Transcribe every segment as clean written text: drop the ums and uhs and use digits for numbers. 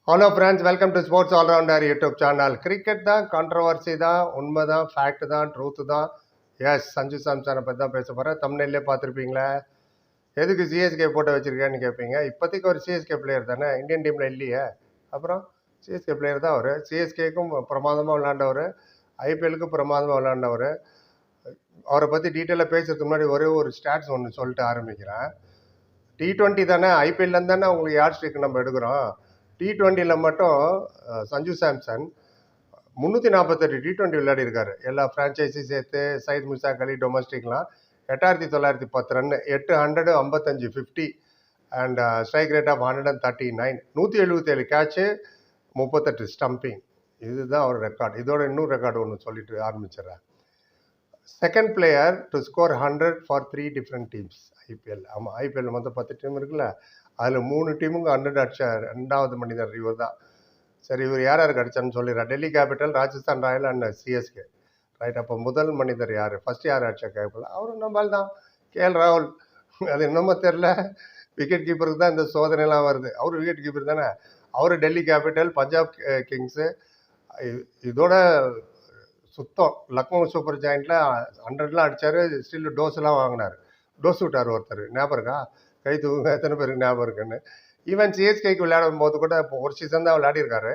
Hello friends, welcome to sports allrounder YouTube channel. Cricket தான், controversy தான், உண்மை தான், ஃபேக்ட் தான், ட்ரூத்து தான். எஸ், சஞ்சு சாம்சனை பற்றி தான் பேச போகிறேன். தமிழ்நிலே பார்த்துருப்பீங்களே. எதுக்கு சிஎஸ்கே போட்டு வச்சுருக்கேன்னு கேட்பீங்க. இப்போதைக்கு ஒரு சிஎஸ்கே பிளேயர் தானே, இந்தியன் டீமில் இல்லையே. அப்புறம் சிஎஸ்கே பிளேயர் தான் அவர். சிஎஸ்கேக்கும் பிரமாதமாக விளாண்டவர், ஐபிஎலுக்கும் பிரமாதமாக விளாண்டவர். அவரை பற்றி டீட்டெயிலாக பேசுறதுக்கு முன்னாடி ஒரே ஒரு ஸ்டாட்ஸ் ஒன்று சொல்லிட்டு ஆரம்பிக்கிறேன். T20 தானே, ஐபிஎல்லேருந்து தானே உங்களுக்கு யார் ஸ்ட்ரீக் நம்ம எடுக்கிறோம். T20யில் மட்டும் சஞ்சு சாம்சன் 348 T20 விளையாடி இருக்காரு. எல்லா ஃப்ரான்ச்சைஸி சேர்த்து, சைத் முஸ்தாக் அலி, டொமஸ்டிக்லாம் 8910 run, 855 50 and strike rate of 139, 177 catch, 38 stumping. இதுதான் அவர் ரெக்கார்டு. இதோட இன்னும் ரெக்கார்டு ஒன்று சொல்லிட்டு ஆரம்பிச்சிடறேன். Second player to score 100 for 3 different teams IPL. ஆமாம், ஐபிஎல் மொத்தம் 10 டீம் இருக்குல்ல, அதில் 3 டீமுக்கு 100 அடிச்சார். ரெண்டாவது மனிதர் இவர் தான். சரி, இவர் யார் யாருக்கு அடிச்சான்னு சொல்லிடுறேன். Delhi capital, Rajasthan Royal and CSK. Right. அப்போ முதல் மனிதர் யார், ஃபர்ஸ்ட் யார் அடிச்சா கேட்கல, அவரும் நம்மால் தான், கேஎல் ராகுல். அது இன்னமும் தெரில. விக்கெட் கீப்பருக்கு தான் இந்த சோதனைலாம் வருது. அவர் விக்கெட் கீப்பர் தானே. அவர் டெல்லி கேபிட்டல், பஞ்சாப் கிங்ஸு, இதோட சுத்தம் லக்னோ சூப்பர் ஜாயிண்டில் 100லாம் அடித்தார். ஸ்டில் டோஸ்லாம் வாங்கினார். டோஸ் விட்டார் ஒருத்தர், ஞாபகம் இருக்கா? கை தூங்க எத்தனை பேருக்கு ஞாபகம் இருக்குன்னு. ஈவன் சிஎஸ்கேக்கு விளையாடும் போது கூட இப்போ ஒரு சீசன் தான் விளையாடிருக்காரு.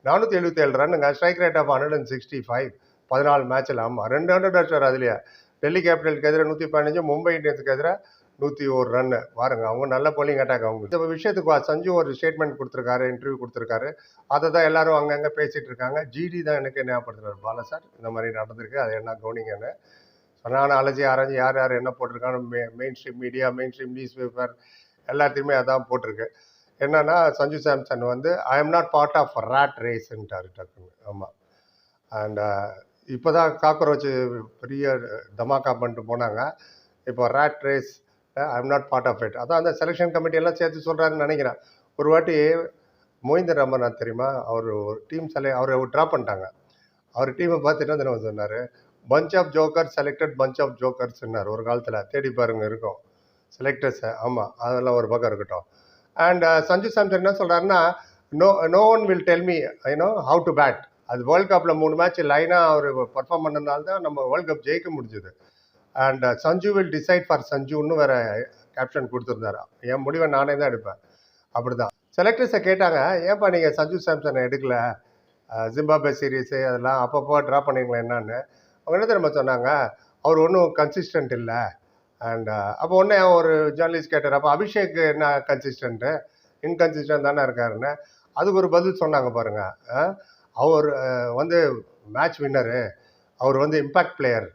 477 ரன்னுங்க, ஸ்ட்ரைக் ரேட் ஆஃப் 165, 14 மேட்சில். ஆமாம், 200 அடிச்சார். அதுலேயே டெல்லி கேபிட்டலுக்கு எதிராக 115, மும்பை இந்தியன்ஸுக்கு எதிராக 101 ரன்னு. பாருங்க, அவங்க நல்ல போலிங் அட்டாக். அவங்க இந்த விஷயத்துக்கு சஞ்சு ஒரு ஸ்டேட்மெண்ட் கொடுத்துருக்காரு, இன்டர்வியூ கொடுத்துருக்காரு. அதை தான் எல்லாரும் அங்கங்கே பேசிகிட்டு இருக்காங்க. ஜிடி தான் எனக்கு ஞாபகப்படுத்துறாரு, பாலா சார் இந்த மாதிரி நடந்திருக்கு, அதை என்ன கவனிங்கன்னு. நான் அலசி ஆராய்ச்சி யார் யார் என்ன போட்டிருக்கான்னு mainstream media, mainstream newspaper எல்லாத்தையுமே அதான் போட்டிருக்கு. என்னன்னா, சஞ்சு சாம்சன் வந்து I am not part of rat ரேஸ்ன்ட்டாரு டக்குன்னு. ஆமாம். அண்ட் இப்போ தான் காக்ரோச் பெரிய தமாக்கா பண்ணிட்டு போனாங்க. இப்போ rat race I am not part of it. அதான் அந்த செலெக்ஷன் கமிட்டி எல்லாம் சேர்த்து சொல்கிறாருன்னு நினைக்கிறேன். ஒரு வாட்டி மொஹிந்தர் ரமநாத் தெரியுமா, அவர் டீம் அவரை ட்ராப் பண்ணிட்டாங்க. அவர் டீமை பார்த்துட்டு வந்து நம்ம சொன்னார், bunch of jokers selected, bunch of ஜோக்கர்ஸ்ன்னார். ஒரு காலத்தில் தேடி பாருங்க இருக்கும் செலக்டர்ஸை. ஆமாம், அதெல்லாம் ஒரு பக்கம் இருக்கட்டும். அண்ட் சஞ்சு சாம்சன் என்ன சொல்கிறாருன்னா, no one will tell me how to bat. அது வேர்ல்ட் கப்பில் 3 மேட்ச் லைனாக அவர் பர்ஃபார்ம் பண்ணதுனால தான் நம்ம வேர்ல்ட் கப் ஜெயிக்க முடிஞ்சுது. And Sanju will decide for சஞ்சுன்னு வேற கேப்ஷன் கொடுத்துருந்தாரு. என் முடிவை நானே தான் எடுப்பேன். அப்படி தான் செலக்டர்ஸை கேட்டாங்க, ஏன்ப்பா நீங்கள் சஞ்சு சாம்சனை எடுக்கல, ஜிம்பாப்வே சீரீஸு அதெல்லாம் அப்பப்போ ட்ரா பண்ணிங்களா என்னன்னு. அவங்க என்ன தெரியுமா சொன்னாங்க, அவர் ஒன்றும் கன்சிஸ்டன்ட் இல்லை. அண்ட் அப்போ ஒன்றே ஒரு ஜேர்னலிஸ்ட் கேட்டார், அப்போ அபிஷேக் என்ன கன்சிஸ்டன்ட்டு, இன்கன்சிஸ்டன்ட் தானே இருக்காருன்னு. அதுக்கு ஒரு பதில் சொன்னாங்க பாருங்க. அவர் வந்து மேட்ச் வின்னரு, அவர் வந்து இம்பேக்ட் பிளேயர்.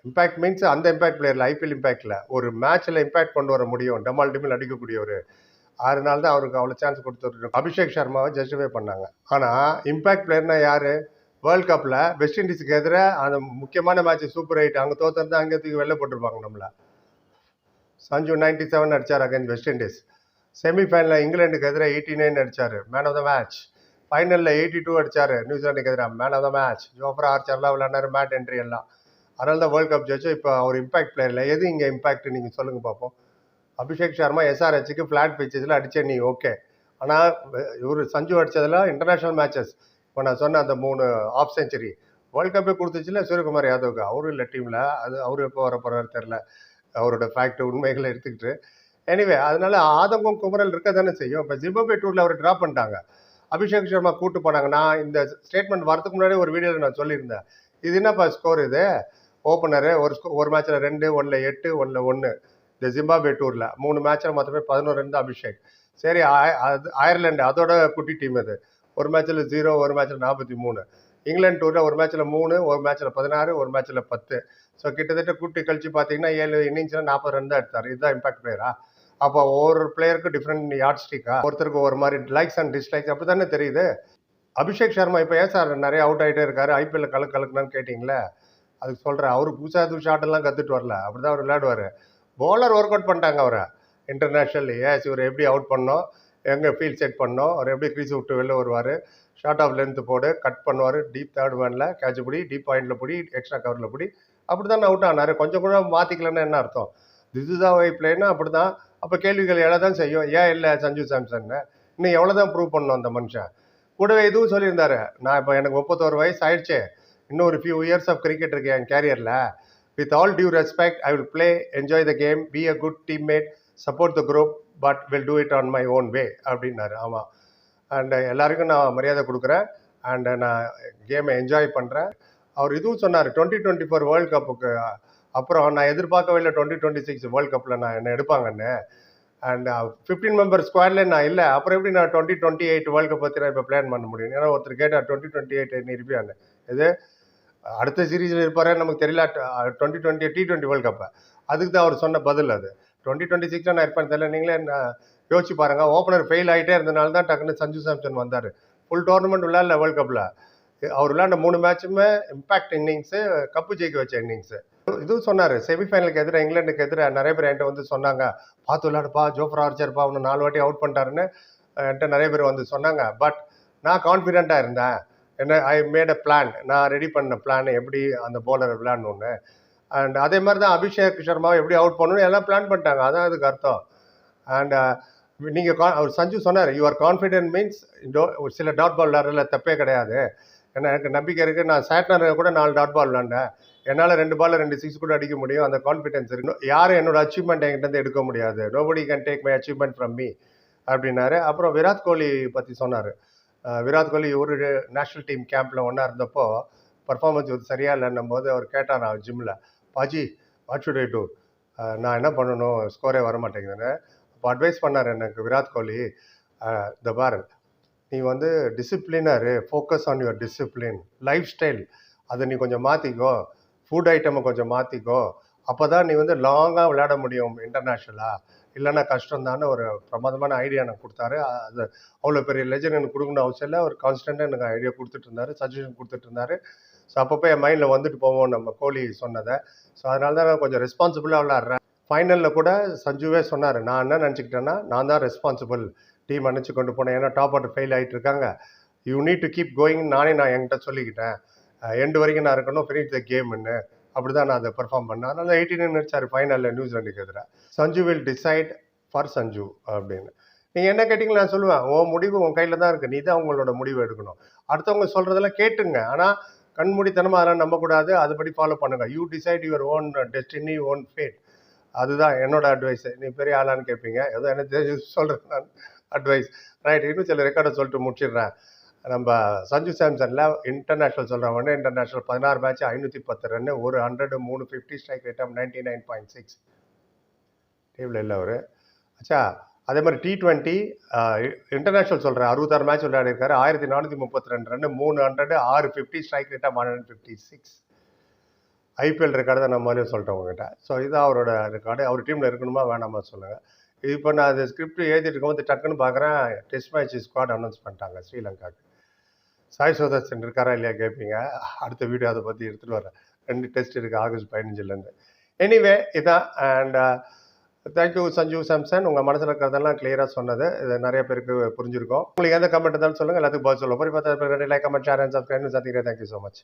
இம்பேக்ட் மீன்ஸ் அந்த இம்பேக்ட் பிளேயரில், ஐபிஎல் இம்பேக்டில் ஒரு மேட்ச்சில் இம்பேக்ட் கொண்டு வர முடியும், டமால் டிமில் அடிக்கக்கூடியவர். அதனால தான் அவருக்கு அவ்வளோ சான்ஸ் கொடுத்துருக்கு. அபிஷேக் சர்மாவை ஜஸ்டிஃபை பண்ணாங்க. ஆனால் இம்பேக்ட் பிளேயர்னா யார்? வேர்ல்ட் கப்பில் வெஸ்ட் இண்டீஸுக்கு எதிராக அந்த முக்கியமான மேட்ச் சூப்பர் 8 அங்கே தோற்றுறது, அங்கே தூக்கி வெளில போட்டிருப்பாங்க நம்மளை. சஞ்சு 97 அடித்தார் அகேன்ஸ்ட் வெஸ்ட் இண்டீஸ். செமிஃபைனலில் இங்கிலாந்துக்கு எதிராக 89 அடித்தார், மேன் ஆஃப் த மேட்ச். ஃபைனலில் 82 அடித்தார் நியூசிலாண்டுக்கு எதிராக, man of the match. Jofra ஆர்ச்சர்லாம் விளையாண்டார், மேட் என்ட்ரி எல்லாம். அதனால தான் வேர்ல்ட் கப் ஜெயிச்சோம். இப்போ அவர் இம்பாக்ட் பிளேயரில் எது இங்கே இம்பாக்ட் நீங்கள் சொல்லுங்கள் பார்ப்போம். அபிஷேக் சர்மா எஸ்ஆர்ஹெச்சுக்கு ஃப்ளாட் பிச்சஸில் அடித்தே நீ ஓகே. ஆனால் இவர் சஞ்சு அடித்ததெல்லாம் இன்டர்நேஷ்னல் மேட்சஸ். இப்போ நான் சொன்ன அந்த 3 ஆஃப் செஞ்சுரி வேர்ல்ட் கப்பே கொடுத்துச்சுல சூரியகுமார் யாதவுக்கு. அவரும் இல்லை டீமில். அது அவர் எப்போ வர போகிறாரு தெரில, அவரோட ஃபேக்ட் உண்மைகளை எடுத்துக்கிட்டு. எனிவே, அதனால ஆதங்கம் குமரல் இருக்க தானே செய்யும். இப்போ ஜிம்பாப்வே டூரில் அவர் ட்ராப் பண்ணிட்டாங்க, அபிஷேக் சர்மா கூப்பிட்டு போனாங்க. நான் இந்த ஸ்டேட்மெண்ட் வரதுக்கு முன்னாடி ஒரு வீடியோவில் நான் சொல்லியிருந்தேன், இது என்னப்பா ஸ்கோர், இது ஓப்பனரு ஒரு மேட்ச்சில் 2, 1ல் 8, 1ல் 1. இந்த ஜிம்பாப்வே டூரில் 3 மேட்ச்சில் மொத்தமே 11 ரன் தான் அபிஷேக். சரி, அயர்லாண்டு அதோட குட்டி டீம் அது. ஒரு மேட்ச்சில் 0, ஒரு மேட்ச்சில் 43. இங்கிலாந்து டூரில் ஒரு மேட்ச்சில் 3, ஒரு மேட்ச்சில் 16, ஒரு மேட்ச்சில் 10. ஸோ கிட்டத்தட்ட கூட்டி கழிச்சு பார்த்தீங்கன்னா 7 இன்னிங்ஸில் 40 ரன் தான் எடுத்தார். இதுதான் இம்பாக்ட் பிளேயரா? அப்போ ஒவ்வொரு பிளேயருக்கு டிஃப்ரெண்ட் யார்ட் ஸ்டிக்கா, ஒருத்தருக்கு ஒரு மாதிரி லைக்ஸ் அண்ட் டிஸ்லைக்ஸ், அப்படி தானே தெரியுது. அபிஷேக் சர்மா இப்போ ஏன் சார் நிறைய அவுட் ஆகிட்டே இருக்காரு, ஐபிஎல்ல கலக்கணும்னு கேட்டிங்களே, அதுக்கு சொல்கிறேன். அவரு புதுசாக ஷாட்டெல்லாம் கற்றுட்டு வரல, அப்படி தான் அவர் விளையாடுவார். பவுலர் ஒர்க் அவுட் பண்ணிட்டாங்க அவரை இன்டர்நேஷ்னல். ஏஸ் இவர் எப்படி அவுட் பண்ணோம், எங்கே ஃபீல்ட் செட் பண்ணோம், அவர் எப்படி க்ரீஸ் விட்டு வெளில வருவார், ஷார்ட் ஆஃப் லென்த்து போடு, கட் பண்ணுவார், டீப் தேர்ட் மேனில் கேட்ச் பிடி, டீப் பாயிண்டில் பிடி, எக்ஸ்ட்ரா கவரில் பிடி, அப்படி தான் அவுட் ஆனார். கொஞ்சம் கூட மாற்றிக்கலன்னு என்ன அர்த்தம்? திஸ் இஸ் வை பிளேன்னா அப்படி தான். அப்போ கேள்விகள் எழ தான் செய்யும், ஏன் இல்லை சஞ்சு சாம்சன்னு. இன்னும் எவ்வளோ தான் ப்ரூவ் பண்ணணும் அந்த மனுஷன். கூடவே இதுவும் சொல்லியிருந்தாரு, நான் இப்போ எனக்கு 31 வயசு ஆயிடுச்சு, இன்னும் ஒரு ஃபியூ இயர்ஸ் ஆஃப் கிரிக்கெட் இருக்கு என் கேரியரில். With all due respect I will play, enjoy the game, be a good teammate, support the group, but will do it on my own way அப்படின்னாரு. ஆமாம், அண்ட் எல்லாருக்கும் நான் மரியாதை கொடுக்குறேன், அண்ட் நான் கேமை என்ஜாய் பண்ணுறேன். அவர் இதுவும் சொன்னார், 2024 வேர்ல்டு கப்புக்கு அப்புறம் நான் எதிர்பார்க்கவே இல்லை 2026 வேர்ல்டு கப்பில் நான் என்ன எடுப்பாங்கன்னு. அண்ட் 15 மெம்பர் ஸ்குவாட்ல நான் இல்லை, அப்புறம் எப்படி நான் 2028 வேர்ல்டு கப் பற்றி நான் இப்போ பிளான் பண்ண முடியும்? ஏன்னா ஒருத்தர் கேட்டார் 2028 நீ இருப்பியான்னு. இது அடுத்த சீரீஸில் இருப்பாரு நமக்கு தெரியல. 2020 T20 வேர்ல்டு கப்பை, அதுக்கு தான் அவர் சொன்ன பதில் அது. 2026 நான் இருப்பேன்னு தெரியல, நீங்களே யோசிச்சு பாருங்க. ஓப்பனர் ஃபெயில் ஆகிட்டே இருந்தனால தான் டக்குன்னு சஞ்சு சாம்சன் வந்தார். ஃபுல் டோர்னமெண்ட் விளையாடல வேர்ல்டு கப்பில். அவர் விளையாண்ட 3 மேட்சுமே இம்பாக்ட் இன்னிங்ஸு, கப்பு ஜெயிக்க வச்ச இன்னிங்ஸு. இதுவும் சொன்னார், செமிஃபைனலுக்கு எதிராக இங்கிலாந்துக்கு எதிராக நிறைய பேர் என்கிட்ட வந்து சொன்னாங்க, பார்த்து விளையாடுப்பா, ஜோஃப்ரா ஆர்ச்சர்ப்பா அவனு 4 வாட்டி அவுட் பண்ணிட்டாருன்னு என்கிட்ட நிறைய பேர் வந்து சொன்னாங்க. பட் நான் கான்ஃபிடென்ட்டாக இருந்தேன். என்ன, ஐ மேட் அ பிளான், நான் ரெடி பண்ண பிளான் எப்படி அந்த போலரை விளையாடணுன்னு. அண்ட் அதே மாதிரி தான் அபிஷேக் சர்மாவை எப்படி அவுட் பண்ணணும்னு எல்லாம் பிளான் பண்ணிட்டாங்க. அதான் அதுக்கு அர்த்தம். அண்ட் நீங்கள் அவர் சஞ்சு சொன்னார், யூ ஆர் கான்ஃபிடென்ட் மீன்ஸ் ஒரு சில டாட் பால் விளையாடுறதுல தப்பே கிடையாது. ஏன்னா எனக்கு நம்பிக்கை இருக்குது. நான் சேட்னர் கூட 4 டாட் பால் விளையாண்டேன், என்னால் 2 பாலில் 2 6 கூட அடிக்க முடியும். அந்த கான்ஃபிடென்ஸ் இருக்கு. யாரும் என்னோட அச்சீவ்மெண்ட் என்கிட்ட எடுக்க முடியாது. Nobody can take my achievement from me அப்படின்னாரு. அப்புறம் விராட் கோலி பற்றி சொன்னார். விராட் கோலி ஒரு நேஷ்னல் டீம் கேம்பில் ஒன்றா இருந்தப்போ பர்ஃபார்மன்ஸ் வந்து சரியாக இல்லைன்னும் போது அவர் கேட்டார் நான் ஜிம்மில், பாஜி வாட் ஷுட் ஐ டூ, நான் என்ன பண்ணணும், ஸ்கோரே வர மாட்டேங்குதுன்னு. அப்போ அட்வைஸ் பண்ணார் எனக்கு விராட் கோலி, இந்த பாரு, நீ வந்து டிசிப்ளினாரு, focus on your discipline, lifestyle அதை நீ கொஞ்சம் மாற்றிக்கோ, ஃபுட் ஐட்டமை கொஞ்சம் மாற்றிக்கோ, அப்போ தான் நீ வந்து லாங்காக விளையாட முடியும் இன்டர்நேஷ்னலாக, இல்லைன்னா கஷ்டம்தான்னு ஒரு பிரமாதமான ஐடியா எனக்கு கொடுத்தாரு. அது அவ்வளோ பெரிய லெஜண்ட் எனக்கு கொடுக்கணும் அவசியம் இல்லை, ஒரு கான்ஸ்டண்ட்டாக எனக்கு ஐடியா கொடுத்துட்டு இருந்தார், சஜஷன் கொடுத்துட்டு இருந்தார். ஸோ அப்பப்போ என் மைண்டில் வந்துட்டு போவோம் நம்ம கோலி சொன்னதை. ஸோ அதனால தான் நான் கொஞ்சம் ரெஸ்பான்சிபிளாக விளையாடுறேன். ஃபைனலில் கூட சஞ்சுவே சொன்னார், நான் என்ன நினச்சிக்கிட்டேன்னா நான் தான் ரெஸ்பான்சிபிள், டீம் அனுப்பிச்சு கொண்டு போனேன், ஏன்னா டாப் ஆர்டர் ஃபெயில் ஆகிட்டு இருக்காங்க, you need to keep going, நான் என்கிட்ட சொல்லிக்கிட்டேன், எண்டு வரைக்கும் நான் இருக்கணும், ஃபினிஷ் த கேம்னு. அப்படி தான் நான் அதை பெர்ஃபார்ம் பண்ணேன். அதனால 18 நினைச்சார் ஃபைனலில் நியூசிலாண்டுக்கு எதிராக. Sanju will decide for Sanju அப்படின்னு. நீங்கள் என்ன கேட்டிங்களா நான் சொல்லுவேன், உன் முடிவு உன் கையில் தான் இருக்குது, நீ தான் உங்களோட முடிவு எடுக்கணும். அடுத்தவங்க சொல்கிறதெல்லாம் கேட்டுங்க, ஆனால் கண்மூடித்தனமாக அதெல்லாம் நம்பக்கூடாது, அதுபடி ஃபாலோ பண்ணுங்க. You decide your own destiny, own fate. அதுதான் என்னோட அட்வைஸ். நீ பெரிய ஆளான்னு கேட்பீங்க, ஏதோ எனக்கு தெரிஞ்சு சொல்கிறேன் நான் அட்வைஸ். ரைட், இன்னும் சில ரெக்கார்டை சொல்லிட்டு முடிச்சிடுறேன். நம்ம சஞ்சு சாம்சனில் இன்டர்நேஷ்னல் சொல்கிறவங்க, இன்டர்நேஷ்னல் 16 மேட்ச் 510 ரன்னு, ஒரு 100, 3 50, ஸ்ட்ரைக் ரேட் ஆஃப் 99.6. டீமில் இல்லை அவர். ஆச்சா, அதே மாதிரி T20 இன்டர்நேஷ்னல் சொல்கிறேன், 66 மேட்ச் விளையாடிருக்காரு, 1432 run, 300, 650, strike rate of 156. IPL record தான் நம்ம மாதிரியும் சொல்லிட்டோம் உங்ககிட்ட. ஸோ இதுதான் அவரோட ரெக்கார்டு. அவர் டீமில் இருக்கணுமா வேணாமா சொல்லுங்கள். இப்போ நான் அது ஸ்கிரிப்ட் எழுதிட்டு இருக்கும்போது டக்குன்னு பார்க்குறேன், டெஸ்ட் மேட்ச் ஸ்குவாட் அனௌன்ஸ் பண்ணிட்டாங்க ஸ்ரீலங்காவுக்கு. சாய் சுதர்சன் இருக்காரா இல்லையா கேட்பீங்க, அடுத்த வீடியோ அதை பற்றி எடுத்துகிட்டு வரேன். 2 டெஸ்ட் இருக்குது ஆகஸ்ட் 15லேருந்து. எனிவே இதான். அண்ட் தேங்க்யூ சஞ்சு சாம்சன், உங்கள் மனசில் இருக்கிறதெல்லாம் கிளியராக சொன்னது. இது நிறைய பேருக்கு புரிஞ்சிருக்கும். உங்களுக்கு எந்த கமெண்ட் இருந்தாலும் சொல்லுங்கள், எல்லாத்துக்கும் பதில் சொல்லுவோம். போய் பார்த்தா like, comment, share and subscribe. சந்திக்கிறேன். Thank you so much.